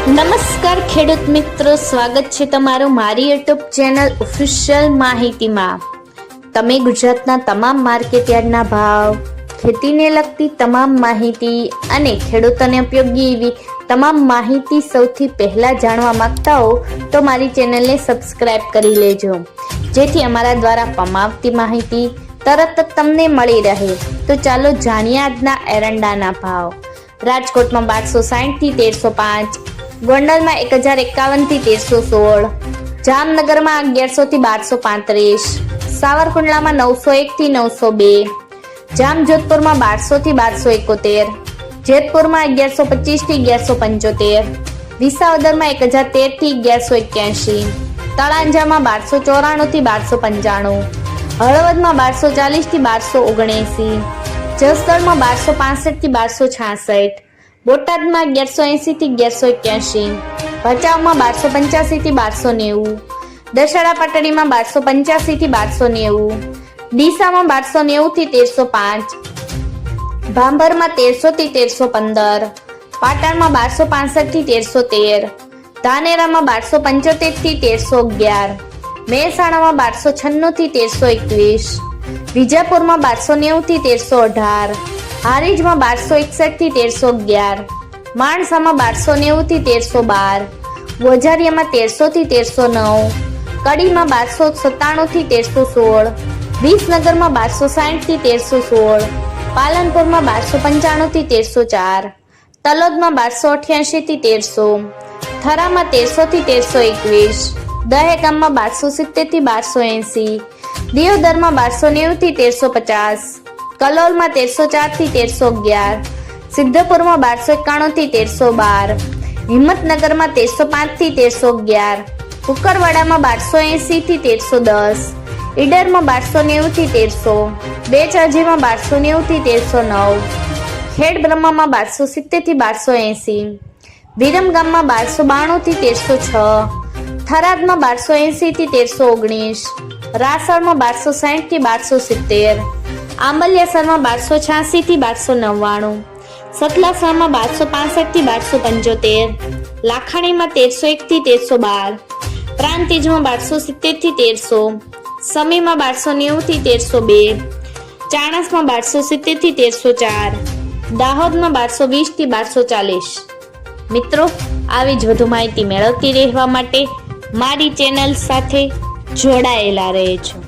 નમસ્કાર ખેડૂત મિત્રો, સ્વાગત છે તમારું મારી યુટ્યુબ ચેનલ ઓફિશિયલ માહિતીમાં। તમે ગુજરાતના તમામ માર્કેટયાર્ડના ભાવ, ખેતીને લગતી તમામ માહિતી અને ખેડૂતોને ઉપયોગી એવી તમામ માહિતી સૌથી પહેલા જાણવા માંગતા હો તો મારી ચેનલને સબસ્ક્રાઇબ કરી લેજો, જેથી અમારા દ્વારા પમાવતી માહિતી તરત જ તમને મળી રહે। તો ચાલો જાણીએ આજના એરંડાના ભાવ। રાજકોટમાં 1260 થી 1305, ગોંડલમાં 1051 થી 1316, જામનગરમાં 1100 થી 1235, સાવરકુંડલામાં 901 થી 902, જામજોધપુરમાં 1200 થી 1271, જેતપુરમાં 1125 થી 1175, વિસાવદરમાં 1013 થી 1181, તળાંજામાં 1294 થી 1295, હળવદમાં 1240 થી 1279, જસદણમાં 1265 થી 1266, બોટાદમાં 1180 થી 1181, ભચાઉમાં 1285 થી 1290, દશેરા પાટડીમાં 1285 થી 1290, ડીસામાં 1290 થી 1305, ભાંભરમાં 1300 થી 1315, પાટણમાં 1265 થી 1313, ધાનેરામાં 1275 થી 1311, મહેસાણામાં 1296 થી 1321, વિજાપુરમાં 1290 થી 1318, હારીજમાં 1261 થી 1311, માણસામાં 1290 થી 1312, વોજારિયામાં 1300 થી 1309, કડીમાં 1297 થી 1316, વિસનગરમાં 1260 થી 1316, પાલનપુરમાં 1295 થી 1304, તલોદમાં 1288 થી 1300, થરામાં 1300 થી 1321, દહેગામમાં 1270 થી 1280, દિયોદરમાં 1290 થી 1350, કલોલમાં 1304 થી 1311, સિદ્ધપુરમાં 1291 થી 1312, હિંમતનગરમાં 1305 થી 1311, કુકરવાડામાં 1280 થી 1310, ઈડરમાં 1290 થી 1300, બેચરાજીમાં 1290 થી 1309, ખેડબ્રહ્મામાં 1270 થી 1280, વિરમગામમાં 1292 થી 1306, થરાદમાં 1280 થી 1319, રાસણમાં 1260 થી 1270, આંબલિયાસરમાં 1286 થી 1299, સતલાસણામાં 1265 થી 1275, લાખાણીમાં 1301 થી 1312, પ્રાંતિજમાં 1270 થી 1300, સમીમાં 1290 થી 1302, ચાણસમાં 1270 થી 1304, દાહોદમાં 1220 થી 1240। મિત્રો, આવી જ વધુ માહિતી મેળવતી રહેવા માટે મારી ચેનલ સાથે જોડાયેલા રહેજો।